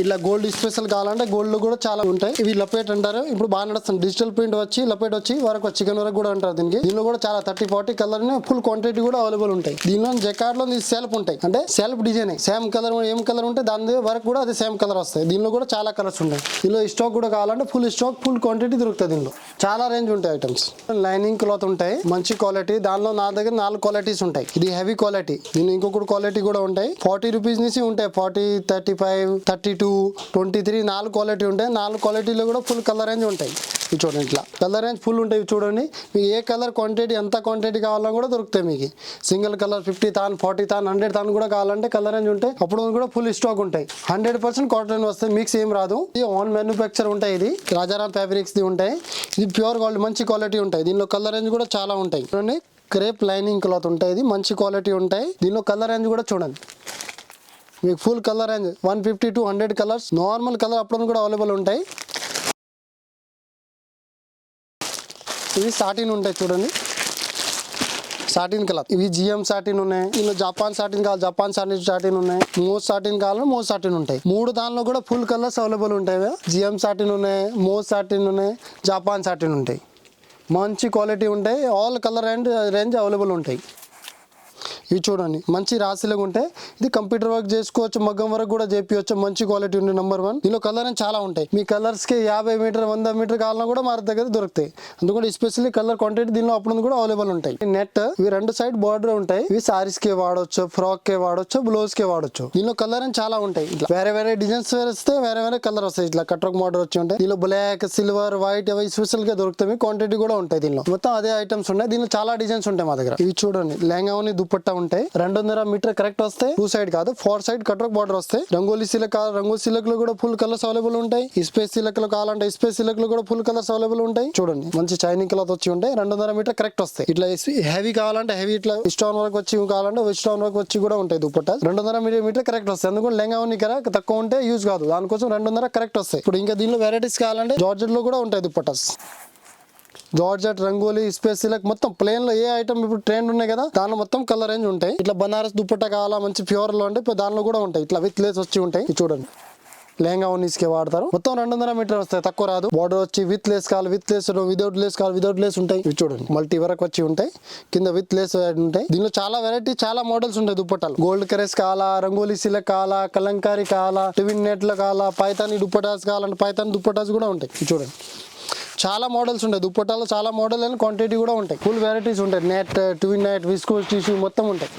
ఇట్లా gold special కావాలంటే gold కూడా చాలా ఉంటాయి. ఇవి లపేట్ అంటారు, ఇప్పుడు బాగా నడుస్తుంది. డిజిటల్ ప్రింట్ వచ్చి లపేట్ వచ్చి వరకు చికెన్ వరకు కూడా అంటారు దీనికి. దీనిలో కూడా చాలా 30-40 కలర్ ఫుల్ క్వాంటిటీ కూడా అవైలబుల్ ఉంటాయి. దీనిలో జకార్డ్ లో సెల్ఫ్ ఉంటాయి, అంటే సెల్ఫ్ డిజైన్ సేమ్ కలర్ ఏం కలర్ ఉంటే దాని వరకు కూడా అది సేమ్ కలర్ వస్తాయి. దీనిలో కూడా చాలా కలర్స్ ఉంటాయి. దీనిలో స్టాక్ కూడా కావాలంటే ఫుల్ స్టాక్ ఫుల్ క్వాంటిటీ దొరుకుతుంది. దీనిలో చాలా రేంజ్ ఉంటాయి ఐటమ్స్. లైనింగ్ క్లాత్ ఉంటాయి మంచి క్వాలిటీ. దానిలో నా దగ్గర 4 క్వాలిటీస్ ఉంటాయి. ఇది హెవీ క్వాలిటీ. దీని ఇంకొకటి క్వాలిటీ కూడా ఉంటాయి. 40 రూపీస్ నుంచి ఉంటాయి. 40, 35, 32, 23 4 క్వాలిటీ ఉంటాయి. 4 క్వాలిటీలో కూడా ఫుల్ కలర్ రేంజ్ ఉంటాయి. ఇవి చూడండి, ఇట్లా కలర్ రేంజ్ ఫుల్ ఉంటాయి. చూడండి, మీకు ఏ కలర్ క్వాంటిటీ ఎంత క్వాంటిటీ కావాలన్నా కూడా దొరుకుతాయి. మీకు సింగిల్ కలర్ 50 తాన్, 40 తాన్, 100 తాన్ కూడా కావాలంటే కలర్ రేంజ్ ఉంటాయి. అప్పుడు కూడా ఫుల్ స్టాక్ ఉంటాయి. 100% కాటన్ వస్తాయి, మిక్స్ ఏం రాదు. ఇది ఓన్ మ్యానుఫ్యాక్చర్ ఉంటాయి. ఇది రాజారాం ఫ్యాబ్రిక్స్ ది ఉంటాయి. ఇది ప్యూర్ గోల్డ్ మంచి క్వాలిటీ ఉంటాయి. దీనిలో కలర్ రేంజ్ కూడా చాలా ఉంటాయి. చూడండి, క్రేప్ లైనింగ్ క్లాత్ ఉంటాయి. ఇది మంచి క్వాలిటీ ఉంటాయి. దీనిలో కలర్ రేంజ్ కూడా చూడండి, మీకు full colour range 150 to 100 colours. Normal colour అప్పుడు కూడా అవైలబుల్ ఉంటాయి. ఇవి సాటిన్ ఉంటాయి. చూడండి, సాటిన్ కలర్. ఇవి జిఎం సాటిన్ ఉన్నాయి. ఇందులో జపాన్ సాటిన్ కావాలి, జపాన్ సాటిన్ ఉన్నాయి. మోస్ సాటిన్ కావాలంటే మోస్ సాటిన్ ఉంటాయి. 3 దానిలో కూడా ఫుల్ కలర్స్ అవైలబుల్ ఉంటాయి. జిఎం సాటిన్ ఉన్నాయి, మోస్ సాటిన్ ఉన్నాయి, జపాన్ సాటిన్ ఉంటాయి. మంచి క్వాలిటీ ఉంటాయి. All colour and range available ఉంటాయి. ఇవి చూడండి, మంచి రాశిలాగా ఉంటాయి. ఇది కంప్యూటర్ వర్క్ చేసుకోవచ్చు, మగ్గం వరకు కూడా చేపించవచ్చు. మంచి క్వాలిటీ ఉంది. నెంబర్ 1. దీనిలో కలర్ అని చాలా ఉంటాయి. మీ కలర్స్ కి 50 మీటర్ 100 మీటర్ కావాలన్నా కూడా మా దగ్గర దొరుకుతాయి. అందుకని ఎస్పెషల్లీ కలర్ క్వాంటిటీ దీనిలో అప్పుడు కూడా అవైలబుల్ ఉంటాయి. నెట్ ఇవి 2 సైడ్ బార్డర్ ఉంటాయి. ఇవి సారీస్ కి వాడవచ్చు, ఫ్రాక్ కి వాడవచ్చు, బ్లౌజ్ కి వాడవచ్చు. దీనిలో కలర్ అని చాలా ఉంటాయి. ఇట్లా వేరే వేరే డిజైన్స్ వస్తే వేరే వేరే కలర్ వస్తాయి. ఇట్లా కట్వర్క్ మోడల్ వచ్చి ఉంటాయి. దీనిలో బ్లాక్, సిల్వర్, వైట్ అవి స్పెషల్ గా దొరుకుతాయి. క్వాంటిటీ కూడా ఉంటాయి. దీనిలో మొత్తం అదే ఐటమ్స్ ఉన్నాయి. దీనిలో చాలా డిజైన్స్ ఉంటాయి మా దగ్గర. ఇవి చూడండి, లెహంగా దుపట్టా ఉంటాయి. 200 మీటర్ కరెక్ట్ వస్తాయి. 2 సైడ్ కాదు, 4 సైడ్ కట్వర్క్ బార్డర్ వస్తాయి. రంగోలీ సిలక్, రంగోలీ సిలక్ లో కూడా ఫుల్ కలర్స్ అవైలబుల్ ఉంటాయి. స్పేస్ సిలక్ లో కావాలంటే స్పేస్ సిలక్ లో కూడా ఫుల్ కలర్స్ అవైలబుల్ ఉంటాయి. చూడండి, మంచి చైనింగ్ క్లాత్ వచ్చి ఉంటాయి. 200 మీటర్ కరెక్ట్ వస్తాయి. ఇట్లా హెవీ కావాలంటే హెవీ, ఇట్లా స్టోన్ వర్క్ వచ్చి కావాలంటే స్టోన్ వర్క్ వచ్చి కూడా ఉంటాయి. దుపట్టా 200 మీటర్ కరెక్ట్ వస్తాయి. అందుకని లెహంగా తక్కువ ఉంటే యూజ్ కాదు, దానికోసం 200 కరెక్ట్ వస్తాయి. ఇప్పుడు ఇంకా దీనిలో వెరైటీస్ కావాలంటే జార్జెట్ లో కూడా ఉంటాయి dupattas. Georgette, rangoli, space silk మొత్తం ప్లేన్ లో ఏ ఐటమ్ ఇప్పుడు ట్రెండ్ ఉన్నాయి కదా దానిలో మొత్తం కలర్ రేంజ్ ఉంటాయి. ఇట్లా బనారస్ దుపట్టా కావాలా మంచి ప్యూర్ లో అంటే దానిలో కూడా ఉంటాయి. ఇట్లా విత్ లేస్ వచ్చి ఉంటాయి. చూడండి, లెహంగా ఓనీస్కి వాడతారు. మొత్తం 200 మీటర్ వస్తాయి, తక్కువ రాదు. బార్డర్ వచ్చి విత్ లేస్ కావాలి, విత్ లేస్, వితౌట్ లేస్ కావాలి, వితౌట్ లేస్ ఉంటాయి. ఇవి చూడండి, మల్టీ వరకు వచ్చి ఉంటాయి. కింద విత్ లేస్ ఉంటాయి. దీనిలో చాలా వెరైటీ, చాలా మోడల్స్ ఉంటాయి. దుపట్టాలు గోల్డ్ కరెస్ కావాలా, రంగోలీ సిలక్ కావాలా, కలంకారీ కావాలా, ట్విన్ నెట్ లో కావాలా, పైతాని దుపట్టాస్ కావాలంటే పైతాని దుపట్టాస్ కూడా ఉంటాయి. చూడండి, చాలా మోడల్స్ ఉంటాయి. దుపట్టాలో చాలా మోడల్ అండ్ క్వాంటిటీ కూడా ఉంటాయి. ఫుల్ వెరైటీస్ ఉంటాయి. Net, twin net, viscose tissue మొత్తం ఉంటాయి.